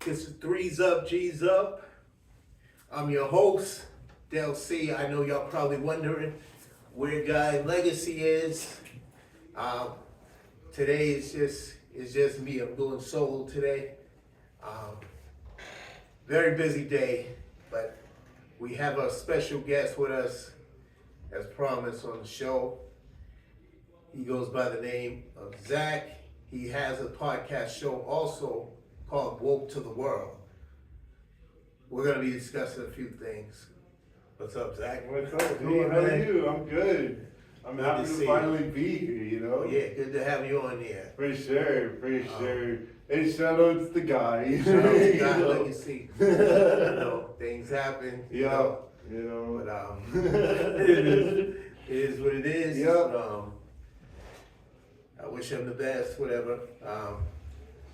This is 3's up, G's up. I'm your host, Dell C. I know y'all probably wondering where Guy Legacy is. Today is just me. I'm doing solo today. Very busy day, but we have a special guest with us, as promised on the show. He goes by the name of Zack. He has a podcast show also called Woke to the World. We're going to be discussing a few things. What's up, Zack? What's up, dude? How are you? I'm good. I'm Good happy to to see finally be here, you know? Yeah, good to have you on here. For sure. Hey, shout outs to Guy. Shout out to Guy You know? Legacy. Things happen. Yeah, But it is what it is. Yeah. I wish him the best, whatever.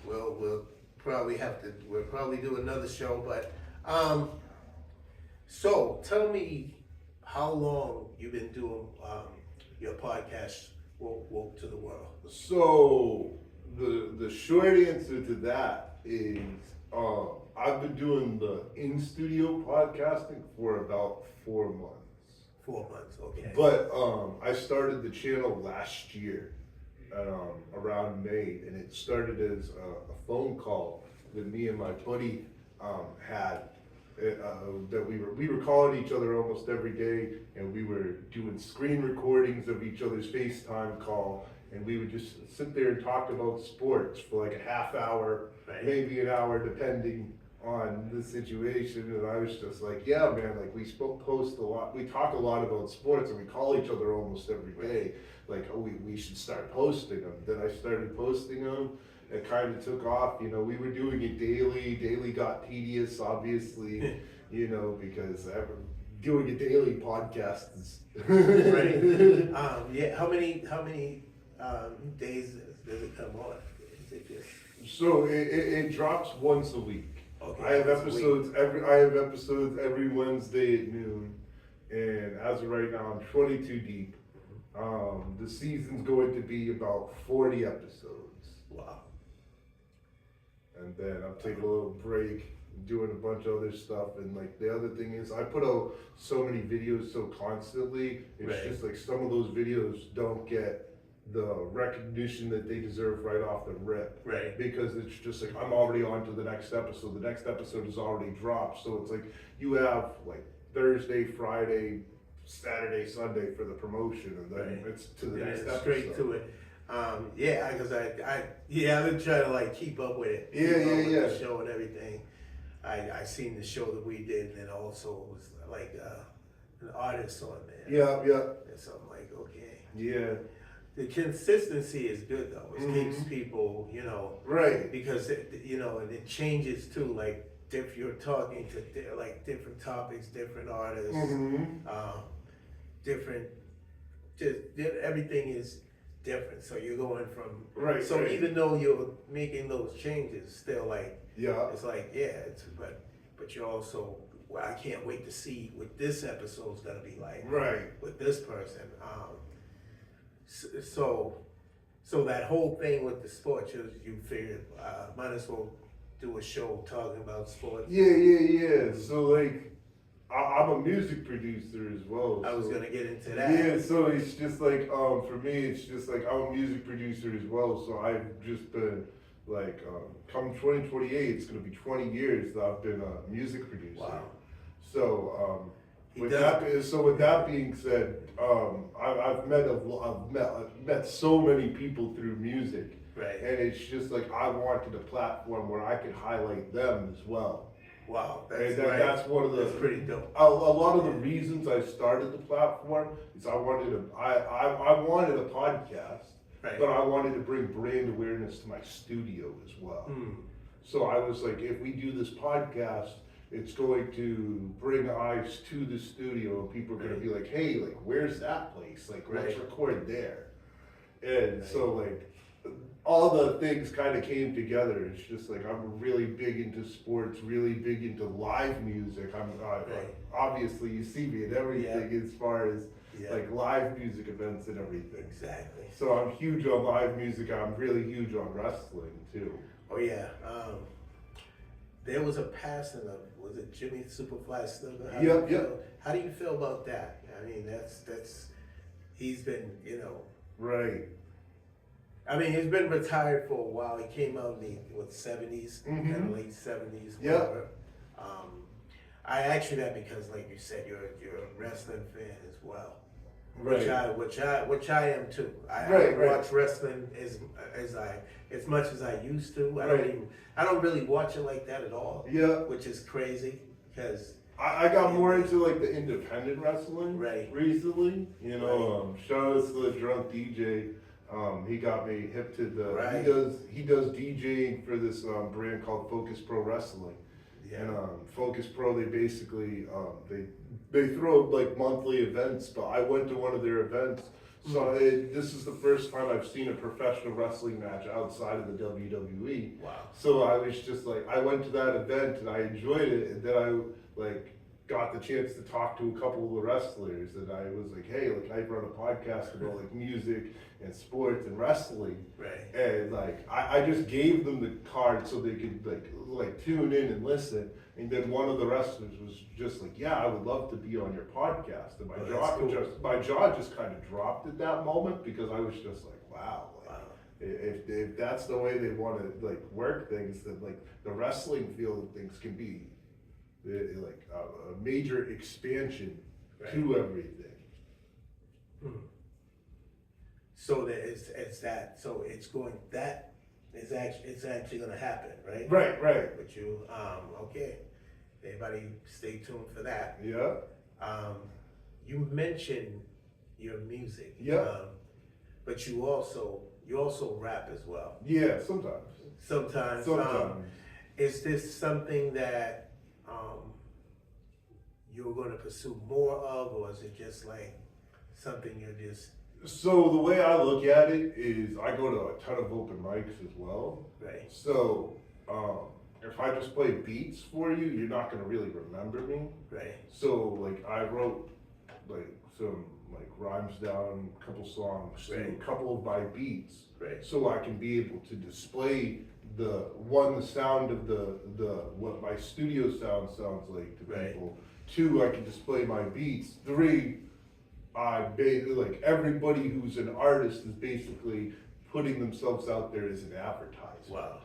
We'll probably do another show, but so tell me how long you've been doing your podcast, Woke to the World. So, the short answer to that is I've been doing the in-studio podcasting for about 4 months. 4 months, okay. But I started the channel last year, around May, and it started as a phone call that me and my buddy had. That we were calling each other almost every day, and we were doing screen recordings of each other's FaceTime call, and we would just sit there and talk about sports for like a half hour, Right. maybe an hour, depending on the situation. And I was just like, yeah, man, like we post a lot, we talk a lot about sports, and we call each other almost every day. Like, oh, we should start posting them. Then I started posting them. It kind of took off, you know. We were doing it daily. Daily got tedious, obviously, you know, because doing a daily podcast is Right. Yeah. How many days does it come on? Is it just So it drops once a week. okay? I have once a episodes week? I have episodes every Wednesday at noon, and as of right now, I'm 22 deep. The season's going to be about 40 episodes. Wow. And then I'm taking a little break, doing a bunch of other stuff. And like the other thing is, I put out so many videos so constantly. It's Right. just like some of those videos don't get the recognition that they deserve right off the rip. Right. Because it's just like I'm already on to the next episode. The next episode is already dropped. So it's like you have like Thursday, Friday, Saturday, Sunday for the promotion, and then Right. it's to the Yeah, next episode. straight to it. Yeah, because I've been trying to like keep up with it. Yeah, keep up yeah, with yeah. The show and everything. I seen the show that we did, and then also it was like an artist on there. Yeah, yeah, And so I'm like, okay. yeah. The consistency is good though. It Mhm. keeps people, Right. because and it changes too. Like if you're talking to like different topics, different artists, Mm-hmm. different, everything is different. So you're going from Right. So right. even though you're making those changes, still like Yeah. it's like but you're also I can't wait to see what this episode's gonna be like Right. with this person. So that whole thing with the sports, you figured might as well do a show talking about sports. Yeah. So like, I'm a music producer as well. I was so- gonna get into that. Yeah, so it's just like, for me, it's just like I'm a music producer as well. So I've just been like, come 2028, it's gonna be 20 years that I've been a music producer. Wow. So He with does- that being said, I've met so many people through music, Right. and it's just like I wanted a platform where I could highlight them as well. Wow. And Right. that's one of the That's pretty dope. a lot of the reasons I started the platform is I wanted a podcast, Right. but I wanted to bring brand awareness to my studio as well. Mm. So I was like, if we do this podcast, it's going to bring eyes to the studio, and people are going to be like, hey, like, where's that place? Like, let's Right. record there. And Right. so, like, all the things kind of came together. It's just like I'm really big into sports, really big into live music. Right. Obviously you see me in everything as far as Yeah. like live music events and everything. Exactly. So I'm huge on live music. I'm really huge on wrestling too. Oh yeah. there was a passing of, was it Jimmy Superfly Snuka? Yep. How do you feel about that? I mean, that's he's been, Right. I mean, he's been retired for a while. He came out in the 70s, kind of late 70s, Yeah. whatever. I asked you that because, like you said, you're a wrestling fan as well. Right. Which I am too. I Right. watch wrestling as much as I used to. I don't really watch it like that at all. Yeah. Which is crazy because I got more into like the independent wrestling recently. Shout out to the drunk DJ. He got me hip to the. He does DJing for this brand called Focus Pro Wrestling. Yeah. And Focus Pro, they basically they throw like monthly events. But I went to one of their events, so this is the first time I've seen a professional wrestling match outside of the WWE. Wow. So I was just like, I went to that event and I enjoyed it, and then I got the chance to talk to a couple of the wrestlers, and I was like, hey, I run a podcast about music and sports and wrestling. Right. And I just gave them the card so they could tune in and listen. And then one of the wrestlers was just like, yeah, I would love to be on your podcast. And my jaw just kind of dropped at that moment, because I was just like, wow. If that's the way they want to work things, then the wrestling field of things can be a major expansion to everything. So it's actually going to happen, right? Right. With you, okay. Everybody, stay tuned for that. Yeah. You mentioned your music. Yeah. But you also rap as well. Yeah, sometimes. Sometimes. Is this something that you're going to pursue more of, or is it just something you're just... So the way I look at it is I go to a ton of open mics as well. Right. So if I just play beats for you, you're not going to really remember me. Right. So I wrote some rhymes down, a couple songs, to a couple of my beats. Right. So I can be able to display the sound of what my studio sound sounds like to people. 2, I can display my beats. 3, everybody who's an artist is basically putting themselves out there as an advertisement. Wow.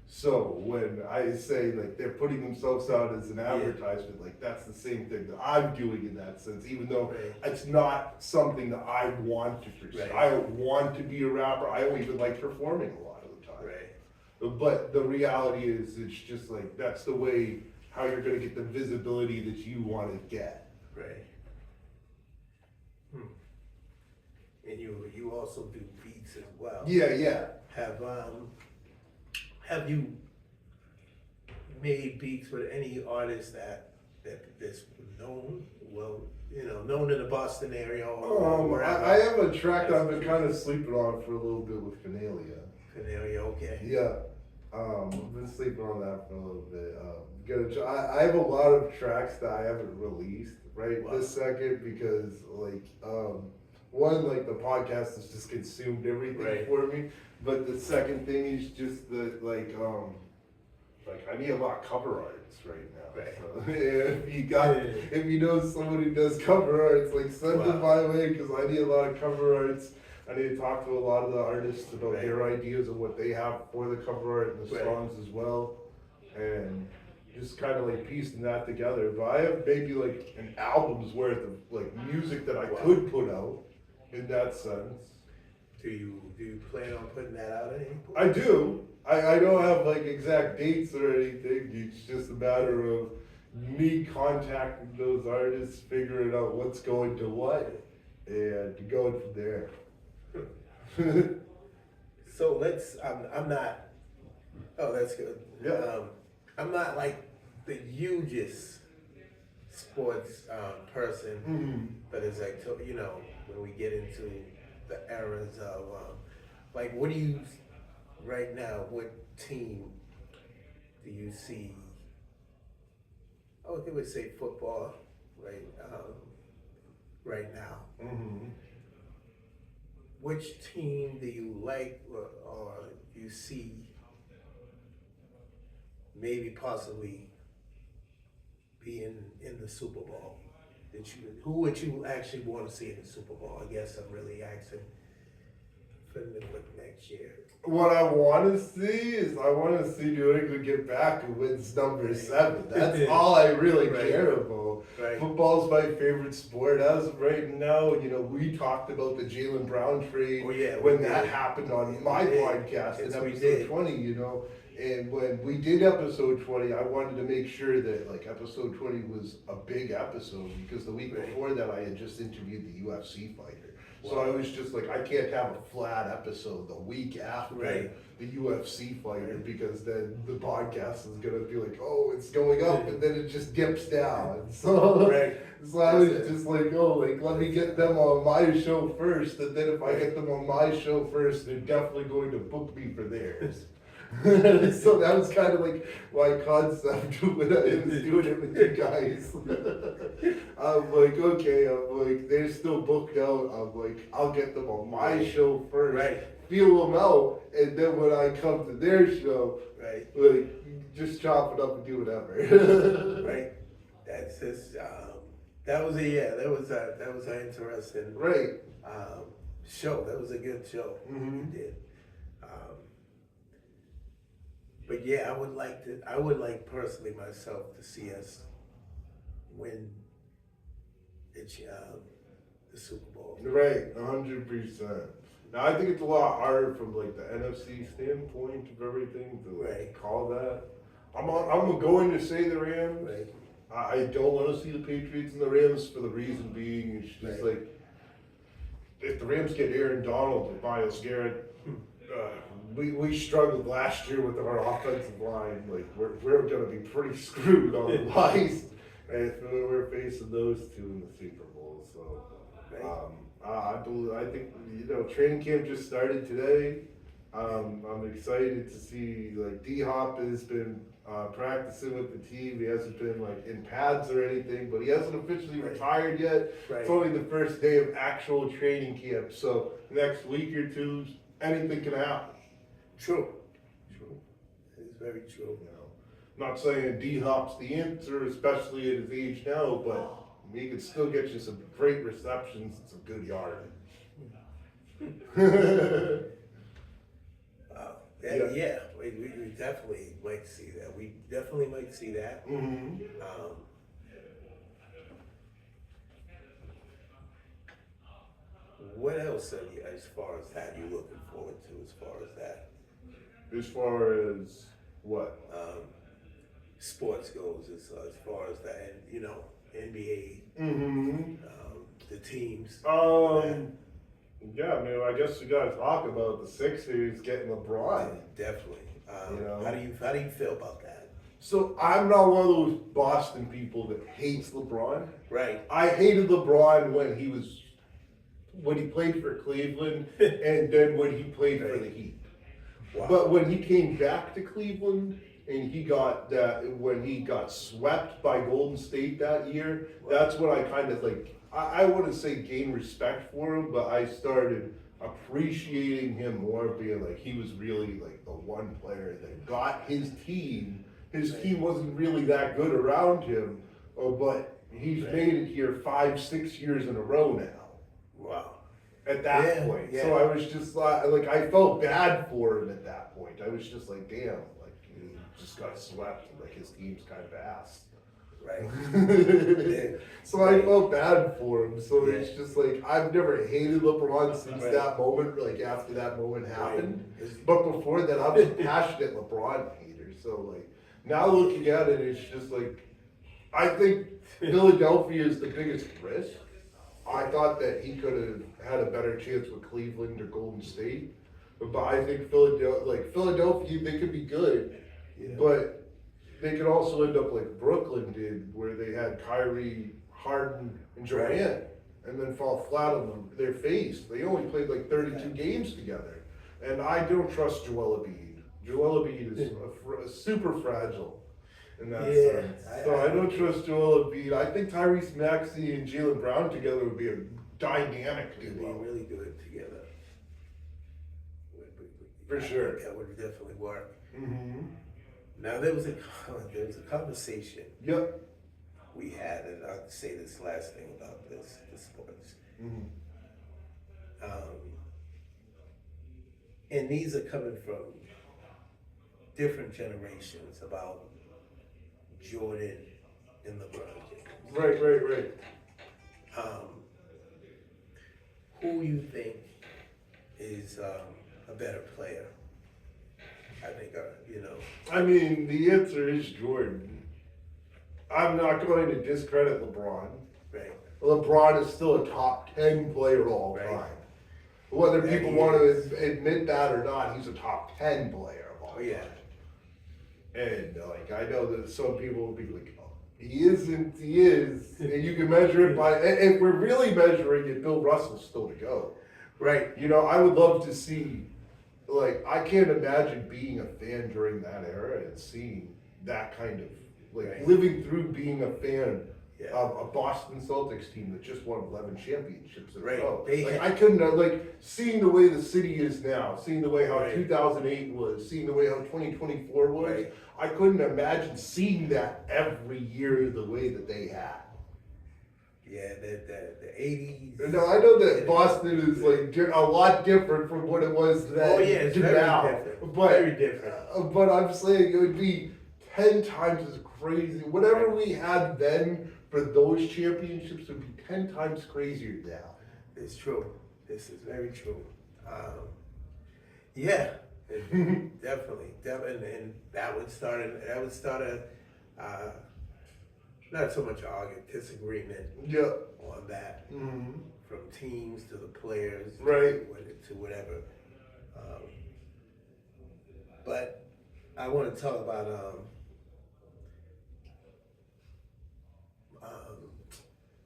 So when I say they're putting themselves out as an advertisement, that's the same thing that I'm doing in that sense, even though it's not something that I want to pursue. I don't want to be a rapper. I don't even like performing a lot of the time. Right. But the reality is, it's just that's the way how you're going to get the visibility that you want to get. Right. And you also do beats as well. Yeah. Have you made beats with any artist that's known? Well, known in the Boston area or wherever? I have a track that I've been kind of sleeping on for a little bit with Finalia. Finalia, okay. Yeah. I've been sleeping on that for a little bit. I have a lot of tracks that I haven't released this second, because one, the podcast has just consumed everything for me. But the second thing is just that I need a lot of cover arts right now. Right. So if you know someone who does cover arts, send them my way, because I need a lot of cover arts. I need to talk to a lot of the artists about their ideas of what they have for the cover art and the songs as well, and just kind of piecing that together. But I have maybe an album's worth of music that I could put out in that sense. Do you plan on putting that out at any point? I do. I don't have exact dates or anything. It's just a matter of me contacting those artists, figuring out what's going to what, and going from there. So I'm not, that's good. Yeah. I'm not the hugest sports person, but as I told when we get into the eras of what do you right now? What team do you see? I would say football, right? Right now. Mm-hmm. Which team do you like, or you see maybe possibly be in the Super Bowl? Who would you actually want to see in the Super Bowl? I guess I'm really asking for the middle of next year. What I want to see is I want to see New England get back and wins number 7. That's all I really care about. Right. Football's my favorite sport as of right now. You know, we talked about the Jalen Brown trade when that happened on my podcast in episode 20, you know. And when we did episode 20, I wanted to make sure that like episode 20 was a big episode because the week before that I had just interviewed the UFC fighter. So I was just like, I can't have a flat episode the week after the UFC fighter because then the podcast is gonna be like, oh, it's going up and then it just dips down. So, so I was just like, oh, like let me get them on my show first, and then if I get them on my show first, they're definitely going to book me for theirs. So that was kind of like my concept when I was doing it with you guys. I'm like, okay, I'm like, they're still booked out. I'm like, I'll get them on my show first, feel them out, and then when I come to their show, like, just chop it up and do whatever. That's just, that was an interesting show. That was a good show. You did. But yeah, I would like personally myself to see us win the Super Bowl. Right, 100%. Now I think it's a lot harder from like the NFC standpoint of everything to call that. I'm going to say the Rams. I don't want to see the Patriots and the Rams for the reason being it's just like if the Rams get Aaron Donald and Myles Garrett. We struggled last year with our offensive line. Like we're going to be pretty screwed on the lies if we're facing those two in the Super Bowl. So I think training camp just started today. I'm excited to see like D-Hop has been practicing with the team. He hasn't been like in pads or anything, but he hasn't officially retired yet. It's only the first day of actual training camp. So next week or two, anything can happen. True. It's very true. I'm not saying D-Hop's the answer, especially at his age now, but he could still get you some great receptions and some good yardage. We definitely might see that. We definitely might see that. What else are you, as far as that, you looking forward to as far as that? As far as what? Sports goes, as far as that, and, NBA, the teams. Yeah, I mean, I guess we gotta talk about the Sixers getting LeBron. Definitely. How do you feel about that? So I'm not one of those Boston people that hates LeBron. Right. I hated LeBron when he played for Cleveland and then when he played for the Heat. Wow. But when he came back to Cleveland and when he got swept by Golden State that year, that's when I kind of like, I wouldn't say gained respect for him, but I started appreciating him more, being like he was really like the one player that got his team. His team wasn't really that good around him, but he's made it here 5-6 years in a row now. Wow. At that point. Yeah. So I was just like, I felt bad for him at that point. I was just like, damn, like he just got swept, like his team's kind of ass. Right. So I felt bad for him. So it's just like, I've never hated LeBron since that moment, like after that moment happened. But before that, I'm a passionate LeBron hater. So like, now looking at it, it's just like, I think Philadelphia is the biggest risk. I thought that he could have had a better chance with Cleveland or Golden State. But I think Philadelphia, they could be good. But they could also end up like Brooklyn did, where they had Kyrie, Harden, and Durant, and then fall flat on their face. They only played like 32 games together. And I don't trust Joel Embiid. Joel Embiid is super fragile in that sense. So I don't trust Joel Embiid. I think Tyrese Maxey and Jalen Brown together would be a dynamic duo. They'd be really good together. For sure. That would definitely work. Now there was a conversation Yep. we had, and I'll say this last thing about this the sports. Mm-hmm. And these are coming from different generations about Jordan and LeBron James. Right. Who you think is a better player? I think, I mean, the answer is Jordan. I'm not going to discredit LeBron. right, LeBron is still a top 10 player all Right. time. Whether That people he want is. to admit that or not, he's a top 10 player of all Oh, yeah. time. And like, I know that some people will be like, oh, he isn't, he is. And you can measure it by, and if we're really measuring it, Bill Russell's still to go. right, You know, I would love to see, like, I can't imagine being a fan during that era and seeing that kind of, like, Right. living through being a fan Yeah. of a Boston Celtics team that just won 11 championships in a Right. row. They Like, had- I couldn't, like, seeing the way the city is now, seeing the way how Right. 2008 was, seeing the way how 2024 was, Right. I couldn't imagine seeing that every year the way that they had. yeah, the 80s. Now, I know that Boston is like a lot different from what it was then Oh, yeah, it's to very now. different. But, Very different. But I'm saying it would be 10 times as crazy. Whatever we had then for those championships would be 10 times crazier now. It's true. This is very true. Yeah, definitely, and that would start a not so much argument, disagreement Yeah. on that, Mm-hmm. from teams to the players, Right. to whatever. But I want to talk about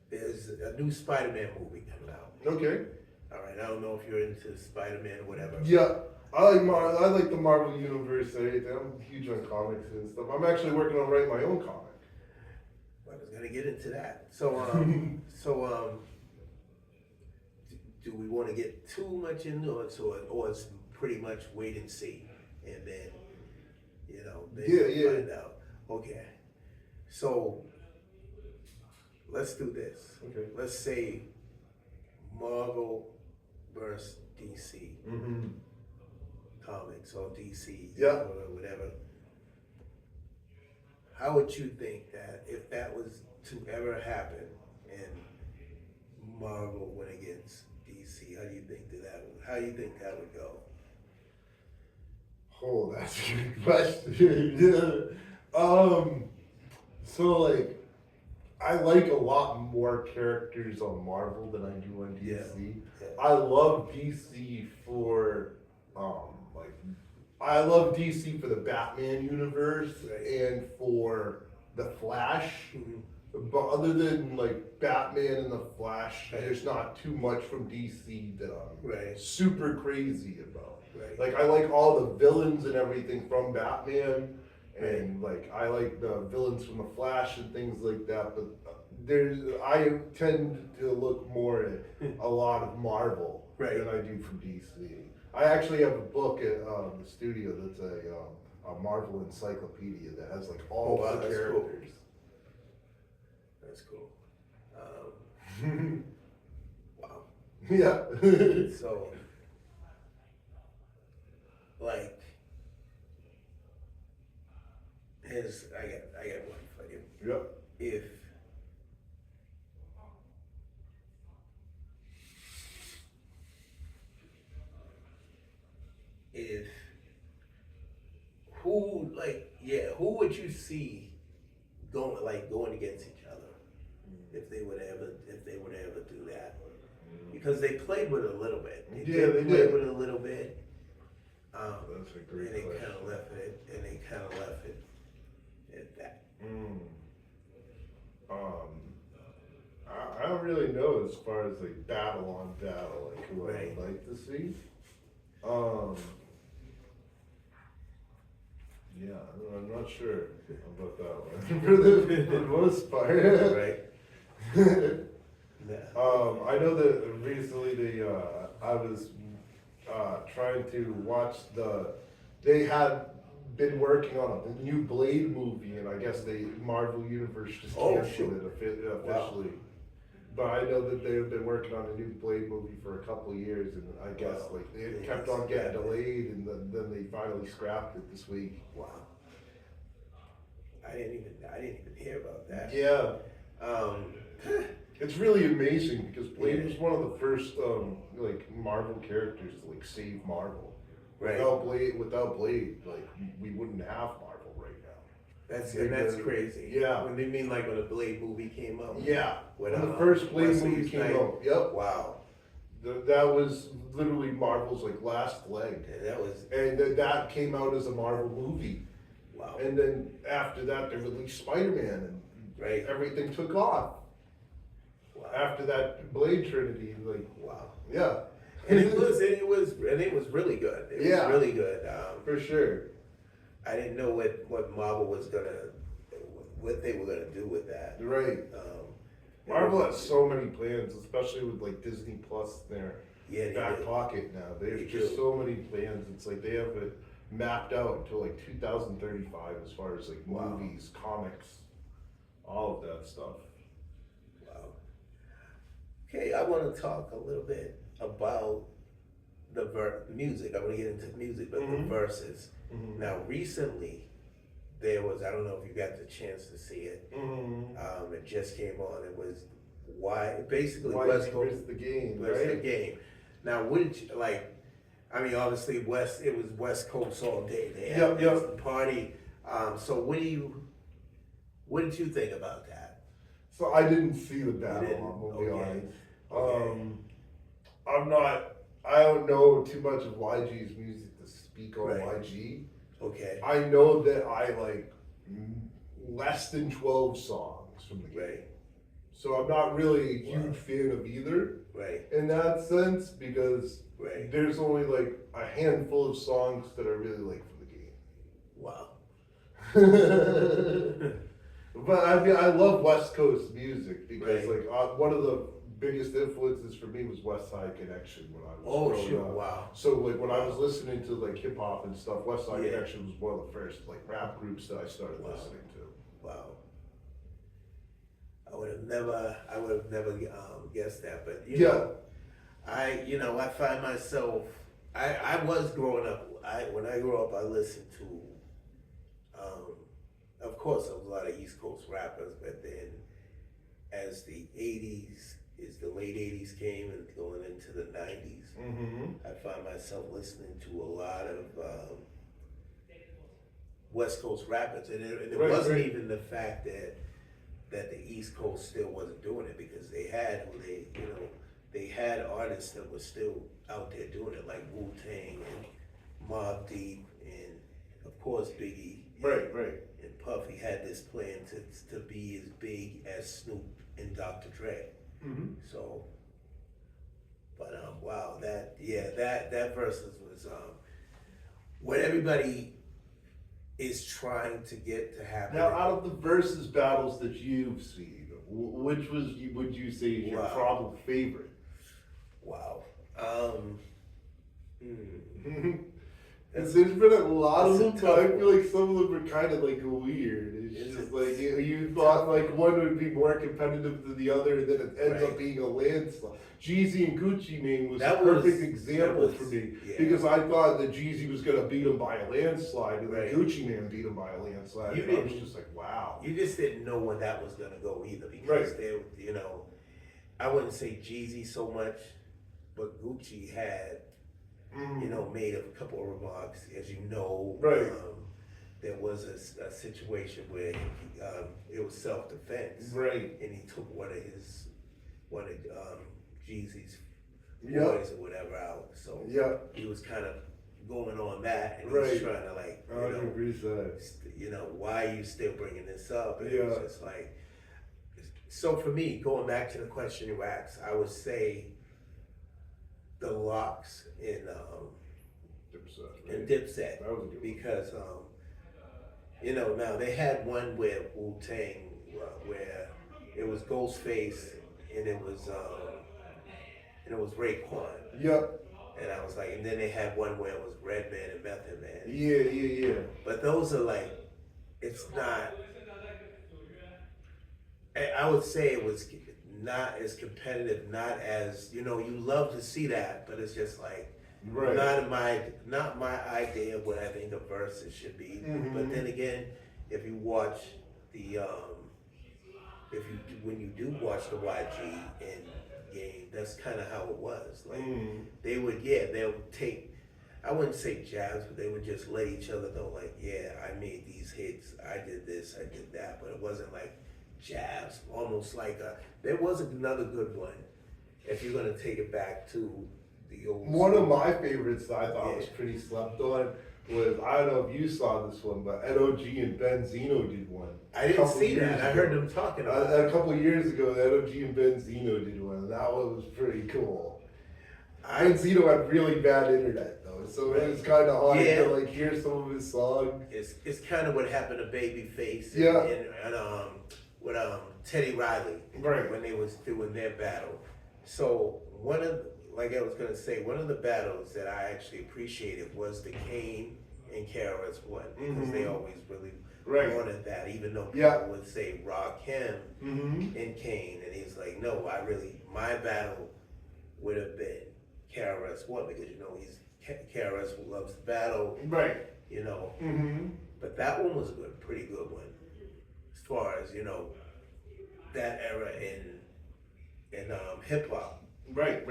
there's a new Spider-Man movie coming out. Okay. All right, I don't know if you're into Spider-Man or whatever. Yeah. I like the Marvel Universe. I'm huge on comics and stuff. I'm actually working on writing my own comic. I was gonna get into that. So, do we want to get too much into it, or it's pretty much wait and see, and then, then we'll find out. Okay. So, let's do this. Okay. Let's say Marvel versus DC Mm-hmm. comics or DC, Yeah. or whatever. How would you think that if that was to ever happen and Marvel went against DC, how do you think that would go? Oh, that's a good question. Yeah. So like, I like a lot more characters on Marvel than I do on DC. Yeah. I love DC for, like, I love DC for the Batman universe Right. and for the Flash. Mhm. But other than like Batman and the Flash, Right. there's not too much from DC that I'm Right. super crazy about. Right. Like I like all the villains and everything from Batman, and like I like the villains from the Flash and things like that. But I tend to look more at a lot of Marvel Right. than I do from DC. I actually have a book at the studio that's a Marvel encyclopedia that has like all Oh, wow, the that's cool. characters. That's cool. Wow. Yeah. So, like, I got one for you. Yep. If who would you see going against each other if they would ever do that? Because they played with it a little bit. Yeah, They they played did. with it a little bit. That's a great And they question. kind of left it at that. I don't really know as far as like battle on battle, like who I Right. would like to see. Yeah, I'm not sure about that one for the most part. Right. Yeah. I know that recently I was trying to watch they had been working on a new Blade movie, and I guess the Marvel Universe just canceled it officially. Wow. But I know that they've been working on a new Blade movie for a couple of years, and I guess like it kept on getting delayed, and then they finally scrapped it this week. Wow. I didn't even hear about that. Yeah. Um, It's really amazing because Blade was one of the first like Marvel characters to like save Marvel. Right. Without Blade, like we wouldn't have Marvel right now. That's crazy. Yeah. When they mean like when the Blade movie came out. Yeah. When the first Blade Wesley movie came Snipes. out. Yep. Wow. That was literally Marvel's like last leg. And that came out as a Marvel movie. Wow. And then after that, they released Spider-Man, and everything took off. Wow. After that Blade Trinity, like wow. yeah. And it was really good. It was really good. For sure. I didn't know what Marvel was what they were gonna do with that. Right. Marvel has so many plans, especially with like Disney Plus in their back pocket now. There's just so many plans. It's like they have it mapped out until like 2035 as far as like movies, comics, all of that stuff. Wow. Okay, I want to talk a little bit about the music. I want to get into music, but the verses. Mm-hmm. Now, recently, there was, I don't know if you got the chance to see it. Mm-hmm. It just came on. It was basically West Coast. Where's the game, Where's the game? Now, what did you, like, I mean, obviously, it was West Coast all day. They had the party. So what did you think about that? So I didn't see the battle, I'm gonna be honest. I don't know too much of YG's music to speak on YG. Okay. I know that I like less than 12 songs from the game. Right. So I'm not really a huge fan of either. Right. In that sense, because there's only like a handful of songs that I really like from the game. Wow. But I mean, I love West Coast music because like one of the biggest influences for me was West Side Connection when I was growing up. Wow. So like when I was listening to like hip hop and stuff, West Side Connection was one of the first like rap groups that I started listening to. Wow. I would have never guessed that, but you know, I find myself, I was growing up, when I grew up, I listened to, of course, there was a lot of East Coast rappers, but then as the late 80s came and going into the 90s, I found myself listening to a lot of West Coast rappers, and it wasn't even the fact that the East Coast still wasn't doing it, because they had artists that were still out there doing it, like Wu-Tang and Mobb Deep, and of course Biggie. And Puffy had this plan to be as big as Snoop and Dr. Dre. So, but wow, that versus was what everybody is trying to get to happen. Now, out of the versus battles that you've seen, which would you say is your probable favorite? Wow. There's been a lot of them, but I feel like some of them are kind of like weird. It's just like you thought like one would be more competitive than the other, and then it ends up being a landslide. Jeezy and Gucci Mane was a perfect example for me, because I thought that Jeezy was gonna beat him by a landslide, and then Gucci Mane beat him by a landslide. And I was just like, wow. You just didn't know when that was gonna go either, because they, I wouldn't say Jeezy so much, but Gucci had. Made a couple of remarks, as you know. There was a situation where it was self-defense. And he took one of Jeezy's boys or whatever out. So he was kind of going on that, and he was trying to like, why are you still bringing this up? And it was just like, so for me, going back to the question you asked, I would say the Locks in Dipset, because now they had one where Wu-Tang, where it was Ghostface and it was Raekwon. And I was like, and then they had one where it was Redman and Method Man. Yeah. But those are like, it's not. I would say it was not as competitive, not as you love to see that, but it's just like Right. not my idea of what I think a versus should be. Mm-hmm. But then again, if you watch the when you do watch the YG and game, that's kind of how it was. Like they would take, I wouldn't say jabs, but they would just let each other know, like, yeah, I made these hits, I did this, I did that, but it wasn't like jabs, almost like there was another good one, if you're gonna take it back to the old One school. of my favorites that I thought was pretty slept on was, I don't know if you saw this one, but NOG and Benzino did one. I didn't see that. I heard them talking about it. A couple years ago, NOG and Benzino did one, and that one was pretty cool. Benzino had really bad internet though, so it was kind of hard to like hear some of his songs. It's kind of what happened to Babyface and with Teddy Riley, right, when they was doing their battle. So one of the battles that I actually appreciated was the Kane and KRS One, because they always really wanted that, even though people would say Rakim and Kane, and he's like, no, my battle would have been KRS One, because KRS loves the battle, right? But that one was a pretty good one, as far as that era in hip hop. Right.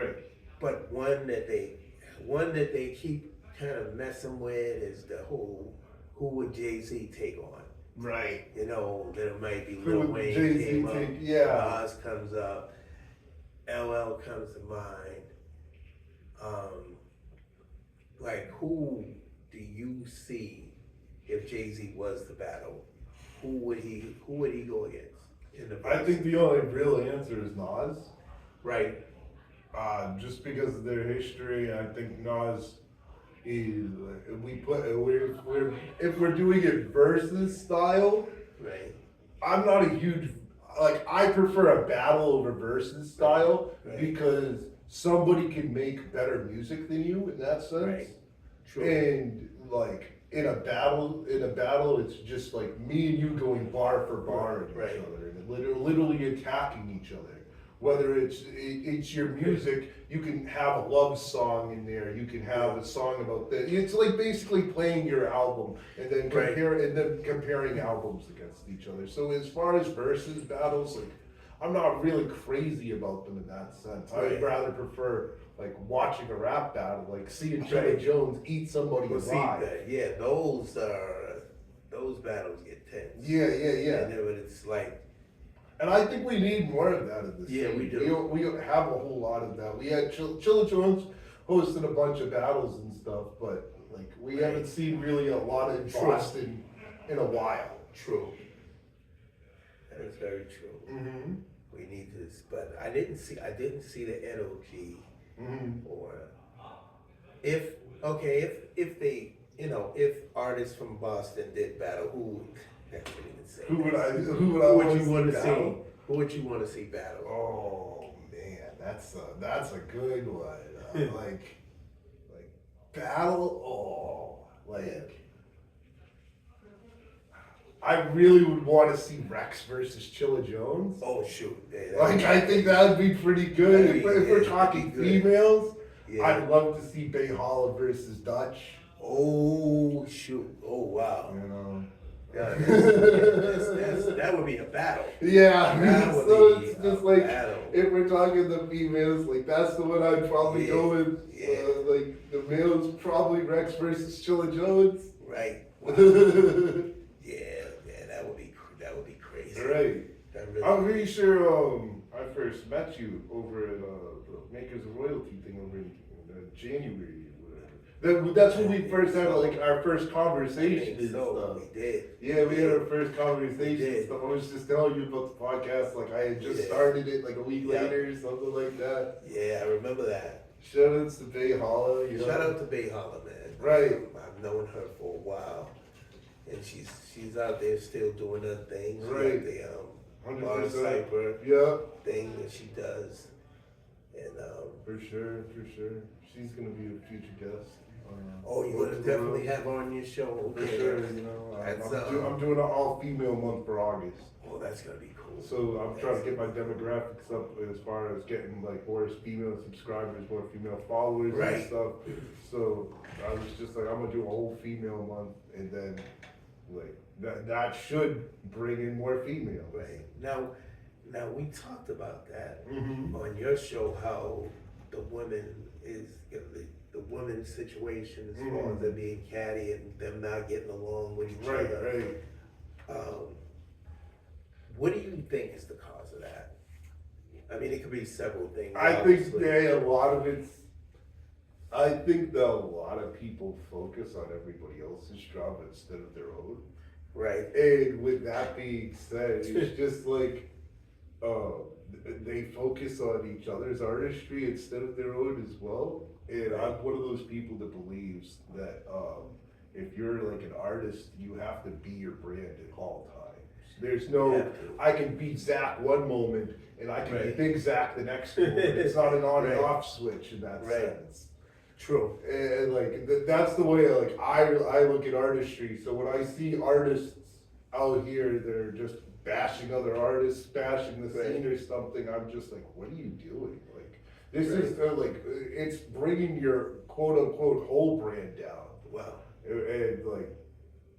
But one that they keep kind of messing with is the whole, who would Jay-Z take on? Right. There might be Lil Wayne came up, Nas comes up, LL comes to mind. Like, who do you see if Jay-Z was the battle? Who would he go against in the verse? I think the only real answer is Nas. Right. Just because of their history, I think Nas is. If we're doing it versus style, right? I'm not a huge I prefer a battle over versus style because somebody can make better music than you in that sense. Right. True. And in a battle, it's just like me and you going bar for bar at each other and literally attacking each other. Whether it's your music, you can have a love song in there. You can have a song about that. It's like basically playing your album and then comparing albums against each other. So as far as versus battles, I'm not really crazy about them in that sense. I'd rather prefer watching a rap battle, seeing Chili Jones eat somebody alive. Those battles get tense. Yeah. And then it's like. And I think we need more of that in the scene. Yeah, we do. We have a whole lot of that. We had Chilla Jones hosted a bunch of battles and stuff, but we haven't seen really a lot of Boston in a while. True. That is very true. Mm-hmm. We need this, but I didn't see the NOG or if they if artists from Boston did battle, who? I can't even say. Who would you want to see? Who would you want to see battle? Oh man, that's a good one. Battle. I really would want to see Rex versus Chilla Jones. Oh shoot! Yeah, I think that would be pretty good. If we're talking females, I'd love to see Bayhala versus Dutch. Oh shoot! Oh wow! Yeah, that would be a battle. Yeah, so it's just battle. If we're talking the females, that's the one I'd probably go with. Yeah. The males, probably Rex versus Chilla Jones. Right. Wow. that would be crazy. Right. Really I'm pretty sure I first met you over at the Makers of Royalty thing over in January. That's when we first had our first conversation and stuff. We did. Yeah, we had our first conversation and stuff. I was just telling you about the podcast, I had just started it a week later, something like that. Yeah, I remember that. Shout outs to Bayhala. Shout out to Bayhala, man. Right. I've known her for a while, and she's out there still doing her thing. Right. The 100%. Bar Cypher Yeah. thing that she does, And For sure. She's gonna be a future guest. oh, you want to definitely have her on your show. For Okay. sure, you know. That's, I'm doing an all-female month for August. oh, that's gonna be cool. So I'm trying to get my demographics up as far as getting like more female subscribers, more female followers Right. and stuff. So I was just like, I'm gonna do a whole female month, and then like that should bring in more females. Right. Now we talked about that Mm-hmm. on your show, how the women is the women's situation as far as them being catty and them not getting along with each other. Right. What do you think is the cause of that? I mean, it could be several things. I think obviously. a lot of it's. I think that a lot of people focus on everybody else's drama instead of their own. Right. And with that being said, it's just like they focus on each other's artistry instead of their own as well. And I'm one of those people that believes that if you're like an artist, you have to be your brand at all times. There's no, I can be Zack one moment and I can be Big Zack the next moment. It's not an on and off switch in that sense. True. And like that's the way like I look at artistry. So when I see artists out here, they're just bashing other artists, bashing the scene or something. I'm just like, what are you doing? Like this is like it's bringing your quote unquote whole brand down. Wow. And like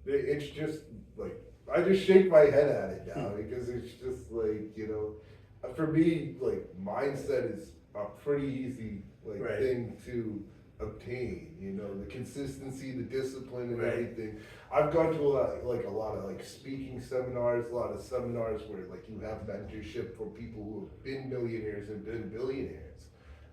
it's just like I just shake my head at it now because it's just like, you know, for me like mindset is a pretty easy like thing to obtain, you know, the consistency, the discipline and everything. I've gone to a lot of like speaking seminars, a lot of seminars where like you have mentorship for people who have been millionaires and been billionaires.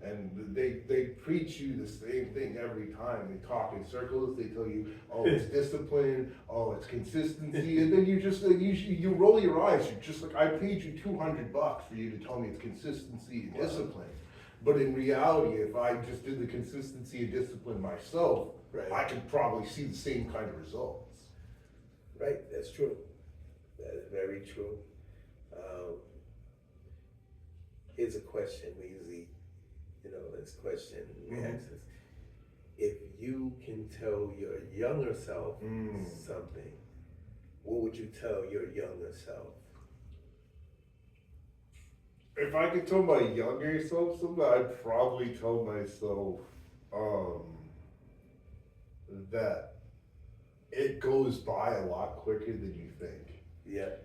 And they preach you the same thing every time. They talk in circles. They tell you, oh, it's discipline, oh, it's consistency, and then you just like you roll your eyes. You're just like, I paid you $200 for you to tell me it's consistency and discipline. But in reality, if I just did the consistency and discipline myself, I could probably see the same kind of results. Right, that's true. That is very true. Here's a question we usually, this question we ask is, if you can tell your younger self something, what would you tell your younger self? If I could tell my younger self something, I'd probably tell myself that it goes by a lot quicker than you think. Yeah.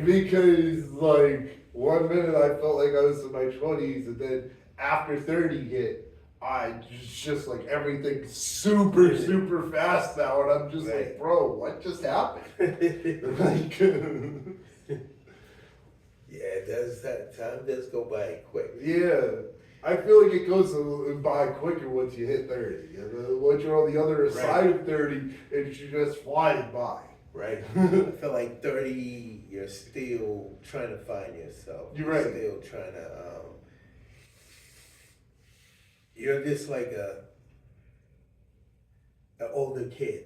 Because like 1 minute I felt like I was in my 20s, and then after 30 hit, I just like everything super fast now, and I'm just like, bro, what just happened? Like, yeah, it does. That time does go by quick. Yeah, I feel like it goes by quicker once you hit 30. Once you're on the other side of 30, it's just flying by. Right. I feel like 30, you're still trying to find yourself. You're right. Still trying to, you're just like an older kid,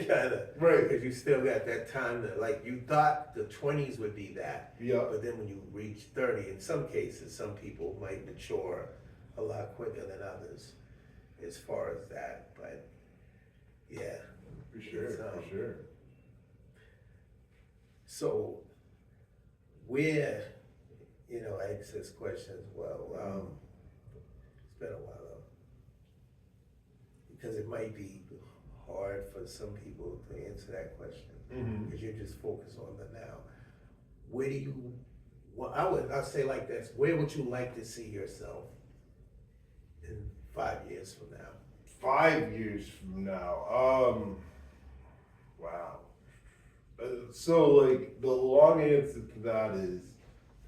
kind of. Right. Because you still got that time that, like, you thought the 20s would be that. Yeah. But then when you reach 30, in some cases, some people might mature a lot quicker than others as far as that. But, yeah. For sure. So, where, I ask this question as well. It's been a while though, because it might be hard for some people to answer that question because you're just focused on the now. Where do you? Well, I'll say like this: where would you like to see yourself in 5 years from now? 5 years from now, wow. So like the long answer to that is,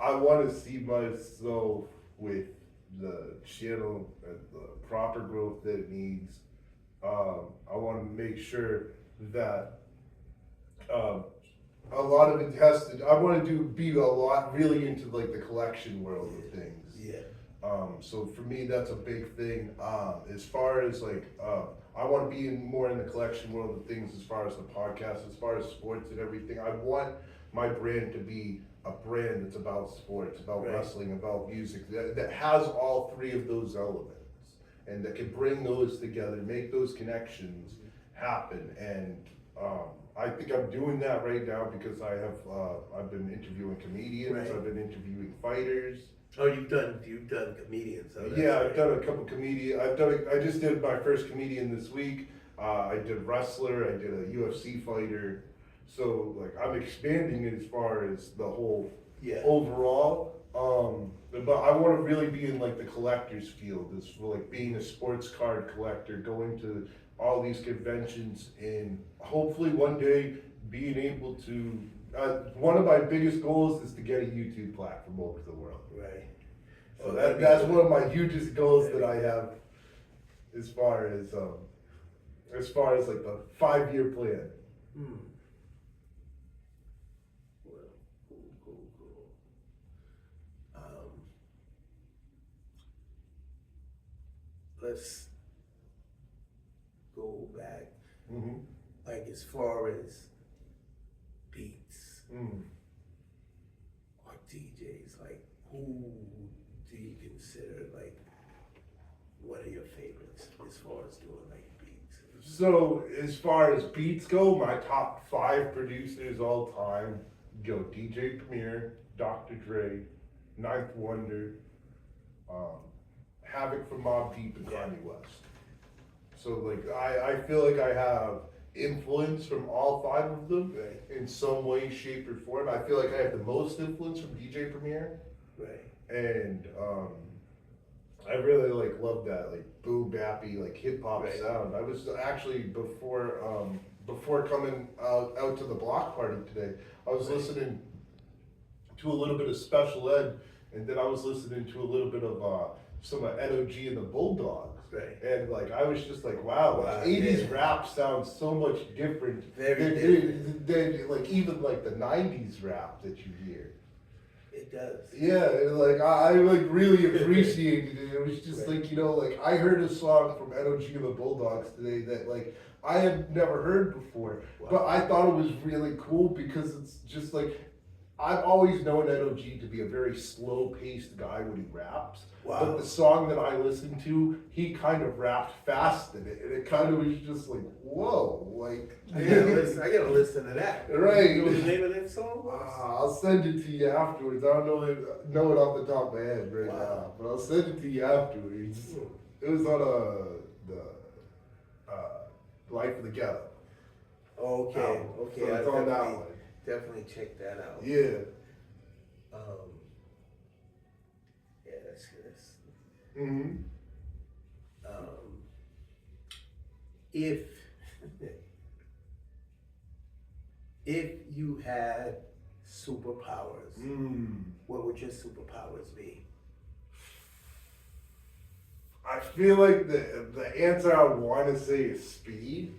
I want to see myself with the channel and the proper growth that it needs. I want to make sure that a lot of it has to. I want to be a lot really into like the collection world of things. Yeah. So for me, that's a big thing. As far as like, I want to be more in the collection world of things. As far as the podcast, as far as sports and everything, I want my brand to be a brand that's about sports, about Right. wrestling, about music, that has all three of those elements, and that can bring those together, make those connections happen. And I think I'm doing that right now because I've been interviewing comedians, Right. I've been interviewing fighters. Oh, you've done comedians. So that's Yeah, great. I've done a couple comedian. I just did my first comedian this week. I did wrestler. I did a UFC fighter. So like I'm expanding it as far as the whole Yeah. overall. But I want to really be in like the collector's field, as for like being a sports card collector, going to all these conventions, and hopefully one day being able to. One of my biggest goals is to get a YouTube platform over the world. Right. So Oh, that's one of my hugest goals that I have, as far as like the 5-year plan. Hmm. Well, cool. Let's go back, Mm-hmm. like as far as beats Mm. or DJs, like who do you consider like one of your favorites as far as doing like beats? So as far as beats go, my top 5 producers all time go DJ Premier, Dr. Dre, Ninth Wonder, Havoc from Mobb Deep, and Yeah. Kanye West. So like I feel like I have influence from all 5 of them Right. in some way, shape, or form. I feel like I have the most influence from DJ Premier, Right. and I really like love that like boom bappy like hip hop Right. sound. I was actually before coming out to the block party today, I was Right. listening to a little bit of Special Ed, and then I was listening to a little bit of some of NOG and the Bulldogs. Right. And like I was just like, wow, Wow, like 80s yeah. rap sounds so much different Very than like even like the 90s rap that you hear. It does. Yeah, and like I like really appreciated it. It was just Right. like, you know, like I heard a song from NOG and the Bulldogs today that like I had never heard before, Wow. but I thought it was really cool because it's just like I've always known NOG to be a very slow-paced guy when he raps. Wow. But the song that I listened to, he kind of rapped fast in it, and it kind of was just like, whoa, like. I gotta listen to that. Right. You know what the name of that song was? I'll send it to you afterwards. I don't know it off the top of my head right Wow. now, but I'll send it to you afterwards. Hmm. It was on the Life of the Ghetto. Okay. album. Okay. So it's I on that one. definitely check that out. Yeah. Yeah, that's good. Mm-hmm. If if you had superpowers, what would your superpowers be? I feel like the answer I would want to say is speed,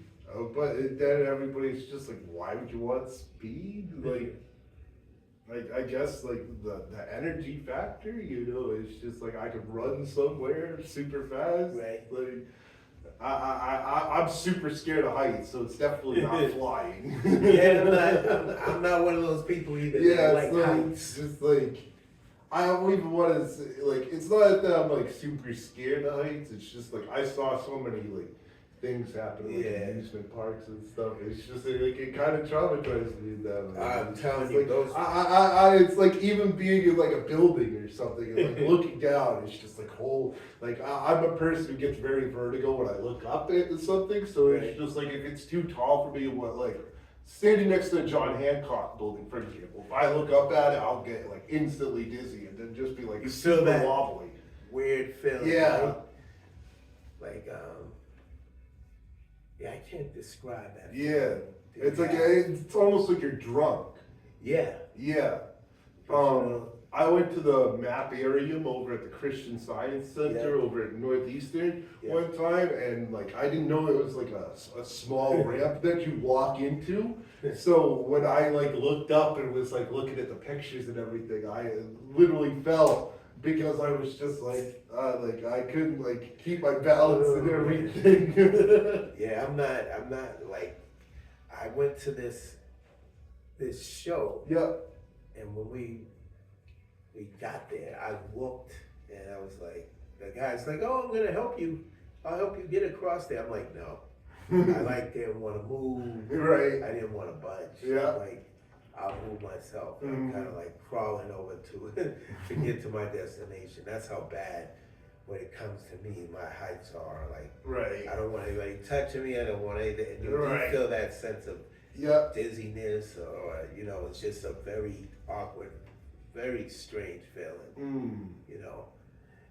but then everybody's just like, why would you want speed? Like I guess like the energy factor, you know, it's just like I could run somewhere super fast. Right. Like I'm super scared of heights, so it's definitely not flying. Yeah, I'm not one of those people either. Yeah, that like so heights. it's just like I don't even want to say, like, it's not that I'm like super scared of heights. It's just like I saw so many like things happen like Yeah. amusement parks and stuff. It's just like it kind of traumatized me that way. I'm It's telling just, you, like, those- it's like even being in like a building or something and like looking down. It's just like I'm a person who gets very vertigo when I look up at something. So Right. it's just like if it's too tall for me, standing next to the John Hancock building, for example, if I look up at it, I'll get like instantly dizzy and then just be like You feel super that? wobbly. Weird feeling. Yeah. Like yeah, I can't describe that. Yeah, feeling. it's like it's almost like you're drunk. Yeah. Yeah. I went to the Maparium over at the Christian Science Center Yeah. over at Northeastern Yeah. one time, and like I didn't know it was like a small ramp that you walk into. So when I like looked up and was like looking at the pictures and everything, I literally fell because I was just like I couldn't like keep my balance and everything. Yeah, I'm not like I went to this this show. Yeah. And when we got there, I looked and I was like, the guy's like, "Oh, I'm gonna help you. I'll help you get across there." I'm like, "No." I like didn't want to move. Right. I didn't want to budge. Yeah. Like I'll move myself. I'm kind of like crawling over to it to get to my destination. That's how bad when it comes to me, my heights are. Like Right. I don't want anybody touching me. I don't want anything. And you Right. feel that sense of Yeah. dizziness, or it's just a very awkward, very strange feeling. You know.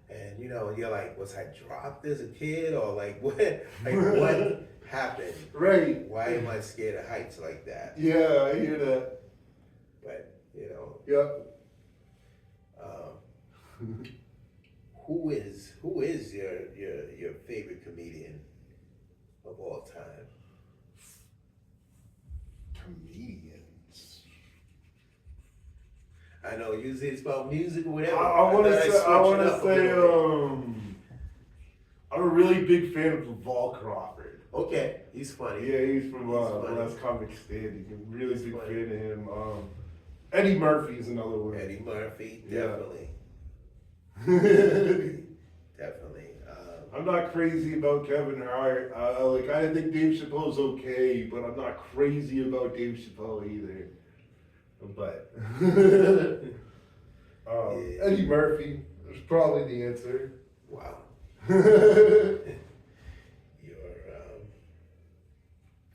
And you're like, was I dropped as a kid, or like what? Like what happened? Right. Why am I scared of heights like that? Yeah, I hear that. But Yeah. who is your favorite comedian of all time? Comedians. I know usually it's about music or whatever. I want to say, I'm I'm a really big fan of Val Crawford. okay, he's funny. Yeah, he's from funny. Last Comic Standing. I'm a really He's big funny. fan of him. Eddie Murphy's another one. Eddie Murphy, Yeah. definitely. Definitely. I'm not crazy about Kevin Hart. I think Dave Chappelle's okay, but I'm not crazy about Dave Chappelle either. But Yeah. Eddie Murphy is probably the answer. Wow. Your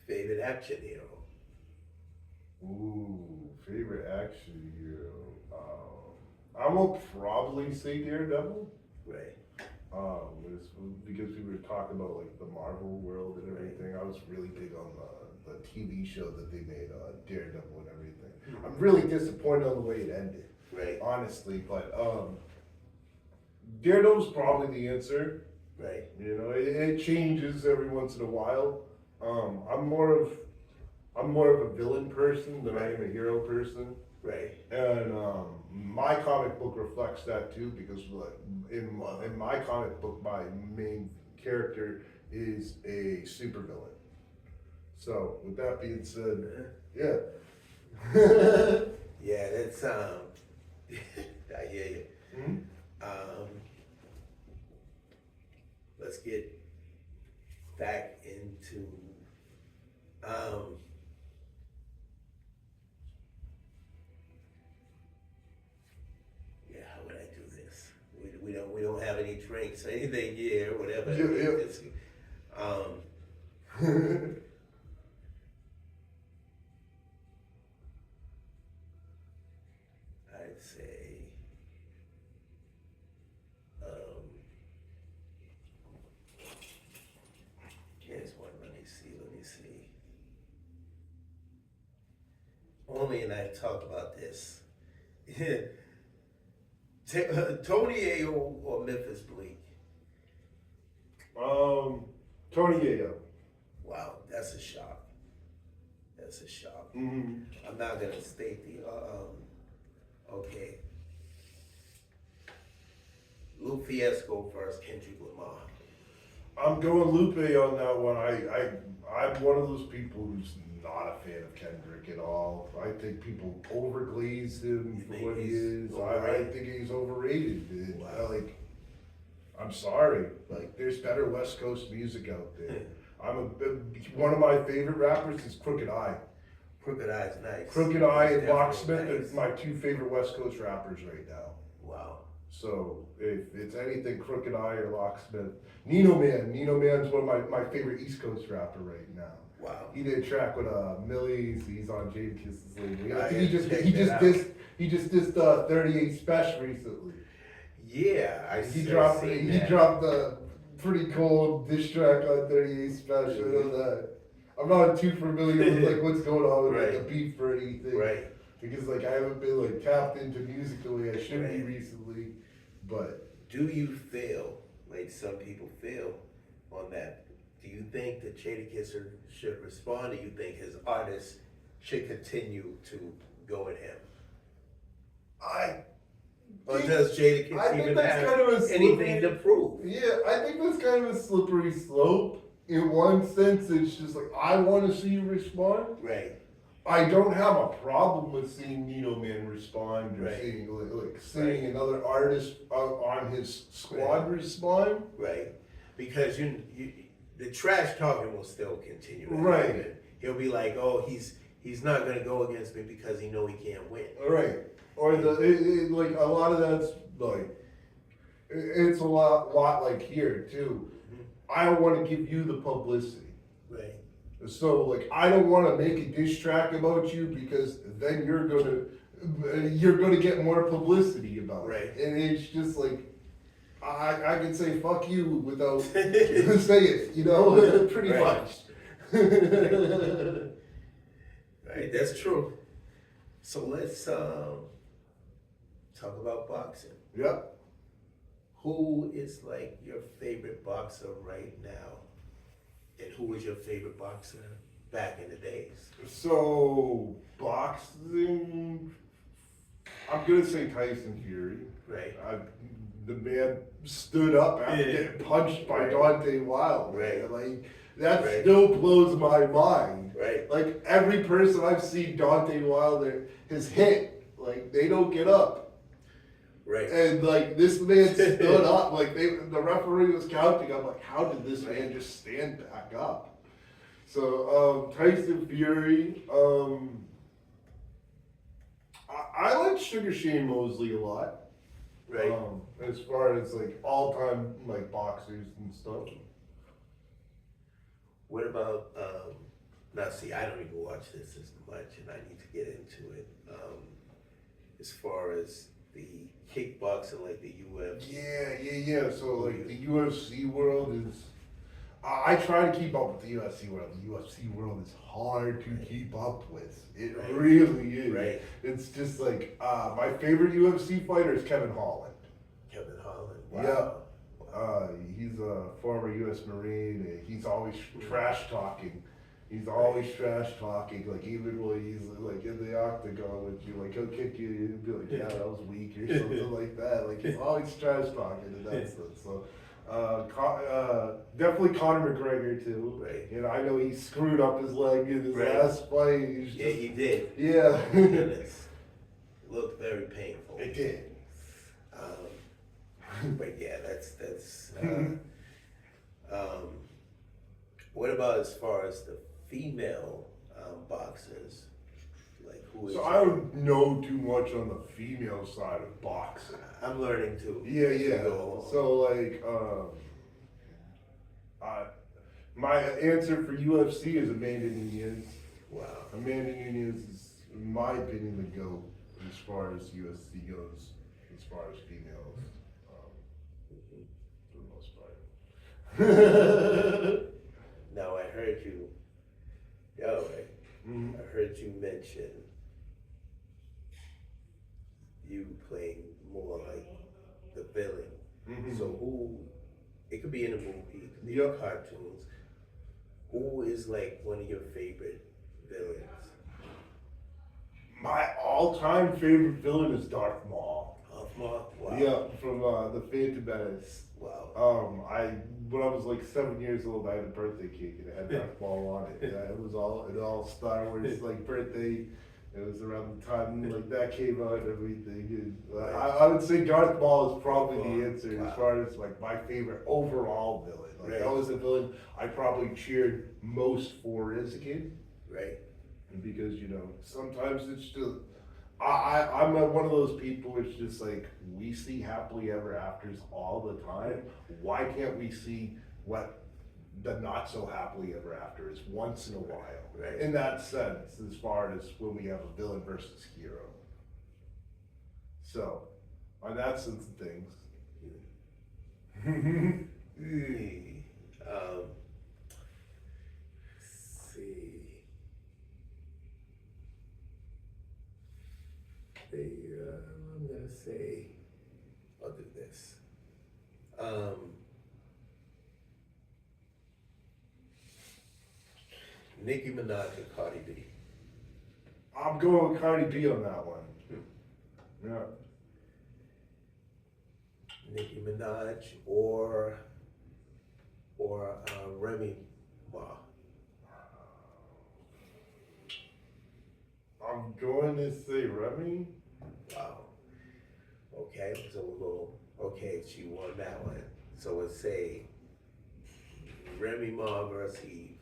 favorite action hero? Ooh, favorite action hero. I will probably say Daredevil. Right. It's because we were talking about like the Marvel world and everything. I was really big on the TV show that they made, Daredevil and everything. I'm really disappointed on the way it ended, Right. honestly. But Daredevil's probably the answer. Right. It changes every once in a while. I'm more of a villain person than I am a hero person. Right. And my comic book reflects that too, because in my comic book, my main character is a supervillain. So with that being said, yeah. Yeah, that's I hear you. Hmm? Let's get back into how would I do this? We don't have any drinks or anything here, whatever. Yeah. It's, I'd say here's one. Let me see. Only and I talk about this. Tony Ayo or Memphis Bleak? Tony Yayo. Wow, that's a shock. That's a shock. Mm-hmm. I'm not gonna state the okay. Lou Fiasco versus Kendrick Lamar. I'm going Lupe on that one. I'm one of those people who's not a fan of Kendrick at all. I think people overglaze him You for think what he he's is. I overrated? think he's overrated. Dude. Wow. I'm sorry. There's better West Coast music out there. One of my favorite rappers is Crooked Eye. Crooked Eye's nice. Crooked Eye and Definitely Locksmith nice. are my two favorite West Coast rappers right now. Wow. So if it's anything Crooked Eye or Locksmith, Nino Man's one of my favorite East Coast rapper right now. Wow. He did a track with Millie's. He's on Jadakiss's label. I I think he just dissed 38 Special recently. Yeah, He dropped the pretty cold diss track on 38 Special. I'm not too familiar with what's going on with the beef or anything. Right. Because I haven't been tapped into music the way I should be Right. recently. But Do you feel like some people feel on that? Do you think that Jadakiss should respond? Do you think his artists should continue to go at him? Or does Jadakiss I think even that's have kind of a anything to prove? Yeah, I think that's kind of a slippery slope. In one sense, it's just I want to see you respond. Right. I don't have a problem with seeing Nino Man respond or Right. seeing seeing another artist on his squad respond. Right, because the trash talking will still continue. to Right. happen. He'll be like, oh, he's not gonna go against me because he know he can't win. Right. Or like a lot of that's like it's a lot like here too. I don't want to give you the publicity. Right. So like I don't want to make a diss track about you because then you're gonna get more publicity about Right. it. And it's just like I can say fuck you without saying it, you know, pretty Right. much. Right, that's true. So let's talk about boxing. Yep. Who is like your favorite boxer right now? And who was your favorite boxer back in the days? So boxing, I'm gonna say Tyson Fury. Right. The man stood up after getting punched by Deontay Wilder. Right. Like that Right. still blows my mind. Right. Like every person I've seen Deontay Wilder has hit, like they don't get up. Right. And like this man stood up, like the referee was counting. I'm like, how did this man just stand back up? So Tyson Fury, I like Sugar Shane Mosley a lot. Right. As far as like all time like boxers and stuff. What about now see I don't even watch this as much and I need to get into it. As far as the kickboxing like the UFC. Yeah. So like the UFC world is I try to keep up with the UFC world. The UFC world is hard to keep up with. It really is. Right. It's just like my favorite UFC fighter is Kevin Holland. Kevin Holland. Wow. Yeah. He's a former U.S. Marine. And he's always trash talking. He's always trash talking. Like even when he's like in the octagon with you, like he'll kick you and be like, "Yeah, that was weak" or something like that. Like he's always trash talking and that's it. So. Definitely Conor McGregor too. Right. And I know he screwed up his leg in his Right. last fight. He's Yeah, he did. Yeah. Goodness. It looked very painful. It did. But yeah, that's what about as far as the female boxers? Like who is So I don't know too much on the female side of boxing. I'm learning too. Yeah. Go on. So like, my answer for UFC is Amanda Nunes. Wow. Amanda Nunes is, in my opinion, the GOAT as far as UFC goes, as far as females, for the most part. Now I heard you. Mhm. I heard you mention you playing more like the villain. Mhm. So who? It could be in a movie, it could be Yep. in cartoons. Who is like one of your favorite villains? My all-time favorite villain is Darth Maul. Wow. Yeah, from the Phantom Menace. Wow. When I was like 7 years old, I had a birthday cake and it had Darth Maul on it. Yeah, it was all Star Wars like birthday. It was around the time like that came out and everything. And, I would say Darth Maul is probably the answer as far as like my favorite overall villain. Like that was the villain I probably cheered most for as a kid. Right. Because sometimes it's just I'm one of those people. It's just like we see happily ever afters all the time. Why can't we see what the not so happily ever after is once in a while? Right. In that sense, as far as when we have a villain versus hero. So, on that sense of things. Let's see. I'm gonna say, I'll do this. Nicki Minaj and Cardi B. I'm going with Cardi B on that one. Yeah. Nicki Minaj or Remy Ma. I'm going to say Remy. Wow. Okay, so we'll go, okay, she won that one. So let's say Remy Ma versus Eve.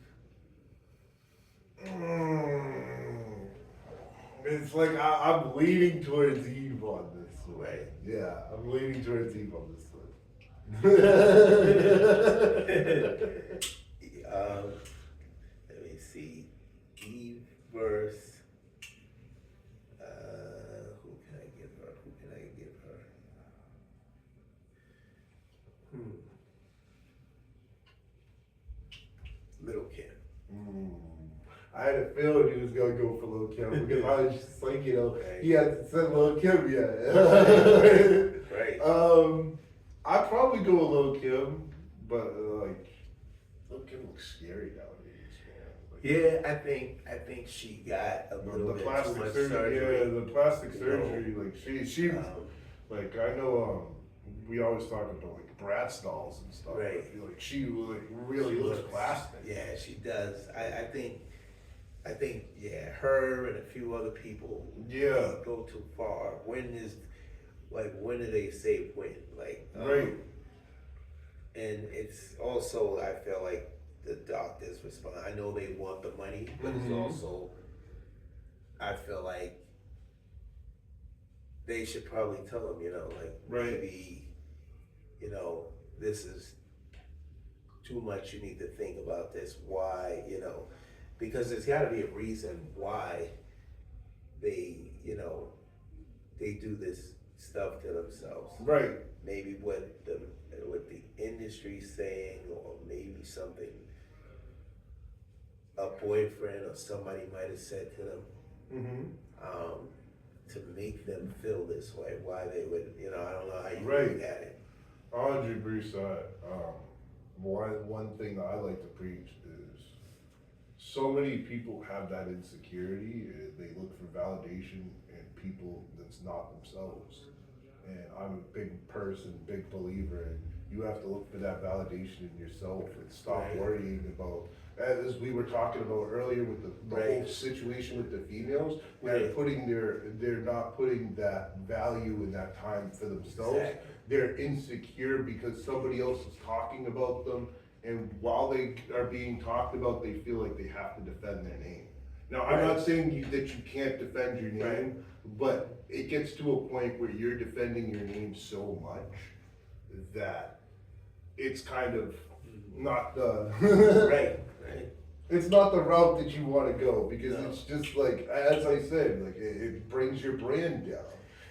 It's like I'm leaning towards Eve on this one. Right. Yeah, I'm leaning towards Eve on this one. Let me see. Eve versus who can I give her? Who can I give her? Little Kim. I had a feeling he was gonna go for Lil Kim because I was just like, Right. he hasn't said Lil Kim yet. Right. I'd probably go with Lil Kim, but like Lil Kim looks scary nowadays, man. Like, Yeah, I think she got a little the bit plastic too much surgery. surgery. Yeah, the plastic you know. surgery. Like she like I know. We always talk about like Bratz dolls and stuff. Right. I feel like she like really She looks plastic. Yeah, she does. I think, yeah, her and a few other people Yeah. go too far. When do they say when? Like, Right. And it's also, I feel like the doctors respond. I know they want the money, but it's also, I feel like they should probably tell them, like, Right. maybe, this is too much. You need to think about this. Why, because there's got to be a reason why they do this stuff to themselves. Right. Maybe what the industry's saying, or maybe something a boyfriend or somebody might have said to them, to make them feel this way. Why they would, I don't know how you look at it. 100%. One thing that I like to preach is so many people have that insecurity. They look for validation in people that's not themselves. And I'm a big person, big believer in you have to look for that validation in yourself and stop worrying about, as we were talking about earlier with the whole situation with the females, they're not putting that value in that time for themselves. Exactly. They're insecure because somebody else is talking about them, and while they are being talked about, they feel like they have to defend their name. Now, I'm not saying that you can't defend your name, but it gets to a point where you're defending your name so much that it's kind of not the Right. it's not the route that you want to go, because it's just like, as I said, like it brings your brand down.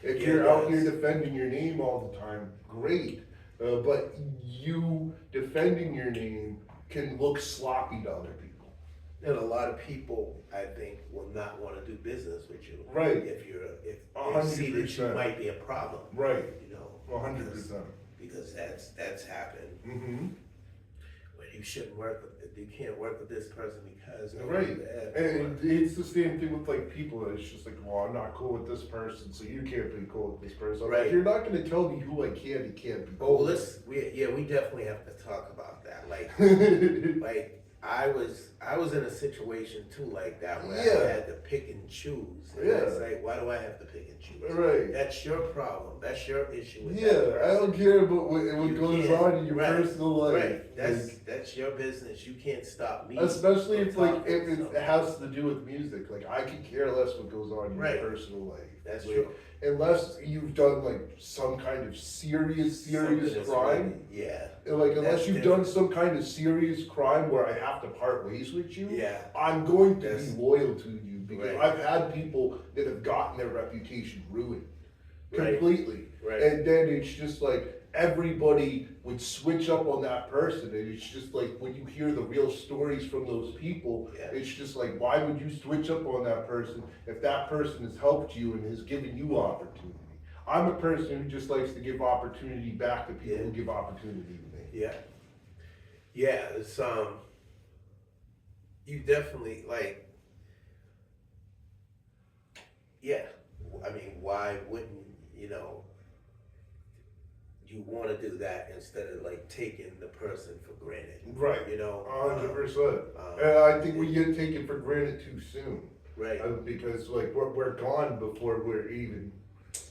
If you're out here defending your name all the time, great, but you defending your name can look sloppy to other people. And a lot of people, I think, will not want to do business with you. Right. If they see that you might be a problem. Right. 100%. Because that's happened. When you shouldn't you can't work with this person because of that. And it's the same thing with like people. It's just like, well, I'm not cool with this person, so you can't be cool with this person. I'm like, you're not going to tell me who I can and can't be cool with. We definitely have to talk about that. Like, like I was in a situation too like that where I had to pick and choose. And it's like, why do I have to pick and choose? Right. That's your problem. That's your issue with I don't care about what goes on in your personal life. Right. That's your business. You can't stop me. Especially if it has to do with music. Like, I could care less what goes on in your personal life. That's true. Unless you've done like some kind of serious crime. Like, unless you've done some kind of serious crime where I have to part ways with you, I'm going to be loyal to you, because I've had people that have gotten their reputation ruined completely. And then it's just like everybody would switch up on that person, and it's just like when you hear the real stories from those people, it's just like, why would you switch up on that person if that person has helped you and has given you opportunity? I'm a person who just likes to give opportunity back to people who give opportunity to me. It's you definitely I mean, why wouldn't you want to do that instead of like taking the person for granted? 100%. And I think we get taken for granted too soon. Right. Because like we're gone before we're even,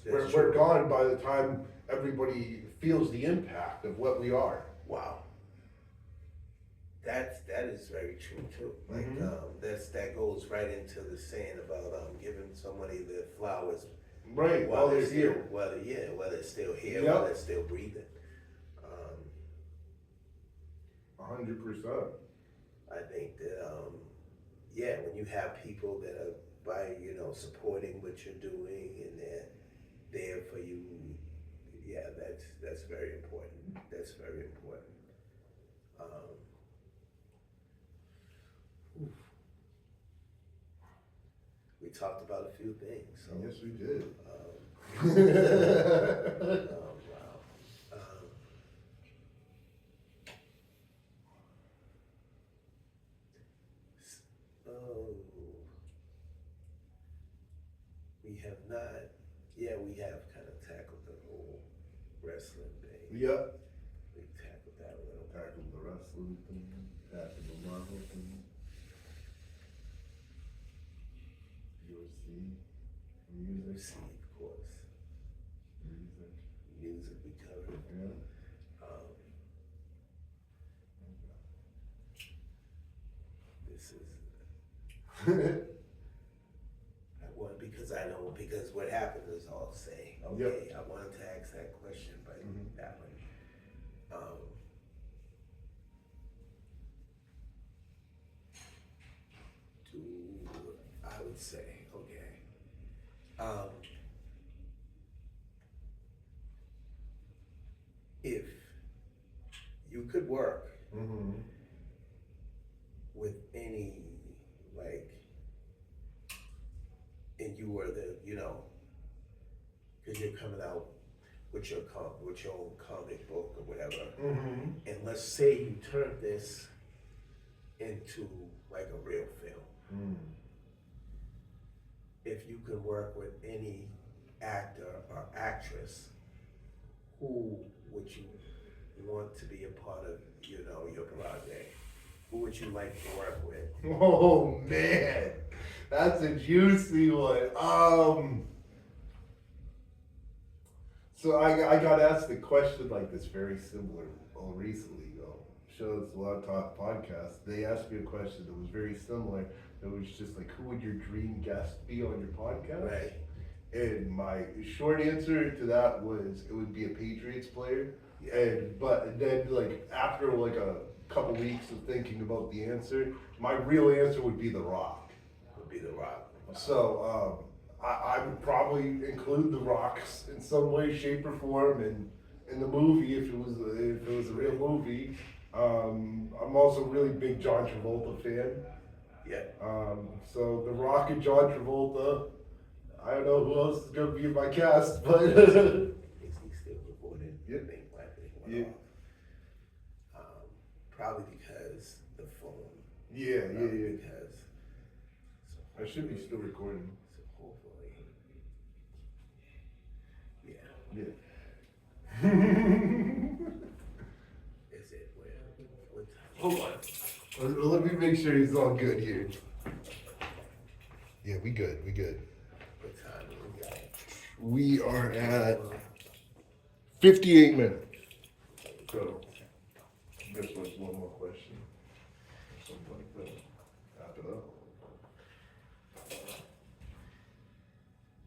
That's we're true. gone by the time everybody feels the impact of what we are. Wow. That is very true too. Like that goes right into the saying about giving somebody their flowers Right, while they're here. While they're still here, Yep. while they're still breathing. 100%. I think that when you have people that are supporting what you're doing and they're there for you, that's very important. That's very important. We talked about a few things. So, Yes, we did. Wow. Oh, we have not. Yeah, we have kind of tackled the whole wrestling thing. Yep. We tackled that a little. Tackled the wrestling thing, tackled the Marvel thing. Music. See, of course. Music we covered. Yeah. This is. Because what happened is I'll say, okay, I wanted to ask that question, but that one. I would say, okay. If you could work with any, like, and you were because you're coming out with your own comic book or whatever, and let's say you turn this into like a real film. If you could work with any actor or actress, who would you want to be a part of, your project? Who would you like to work with? Oh man, that's a juicy one. So I got asked a question like this very similar recently. Shows a lot of top podcasts. They asked me a question that was very similar. It was just like, who would your dream guest be on your podcast? Right. And my short answer to that was it would be a Patriots player. Yeah. But then like after like a couple weeks of thinking about the answer, my real answer would be The Rock. Would be The Rock. So I would probably include The Rock's in some way, shape, or form in the movie if it was a real movie. I'm also a really big John Travolta fan. Yeah. So The Rock and John Travolta. I don't know who else is gonna be in my cast, but Is he still recording? Yep. Yeah. Probably because the phone. Yeah. Because. I should be still recording. So hopefully. Yeah. Yeah. Is it what time? Hold on. Let me make sure he's all good here. Yeah, we good. What time we got? We are at 58 minutes. So, I guess like one more question. Something like that. Wrap it up.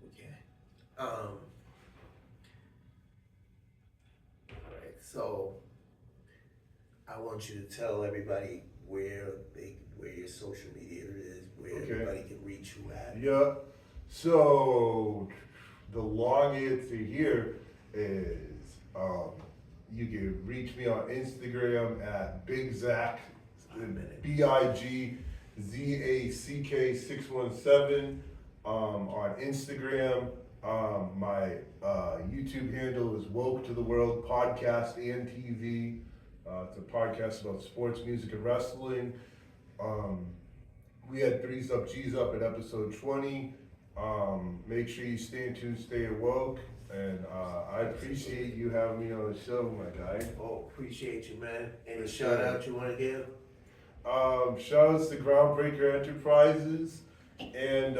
Okay. All right. So I want you to tell everybody where your social media is, where everybody can reach you at. Yeah. So the long answer here is you can reach me on Instagram at Big Zack, BIGZACK 617 on Instagram. My YouTube handle is Woke to the World Podcast and TV. It's a podcast about sports, music, and wrestling. We had 3's Up, G's Up at episode 20. Make sure you stay in tune, stay woke, and I appreciate you having me on the show, my guy. Oh, appreciate you, man. Any shout out you want to give? Shout outs to Groundbreaker Enterprises. and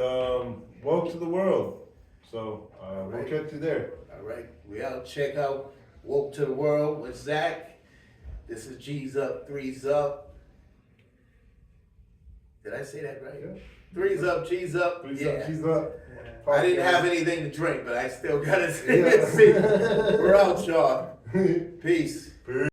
woke to the world. So we'll catch you there. All right, we out. Check out Woke to the World with Zach. This is G's Up, 3's Up. Did I say that right? Yeah. 3's Up, G's Up. Please Yeah. up, she's up. I didn't have anything to drink, but I still gotta say it. We're out, y'all. Peace.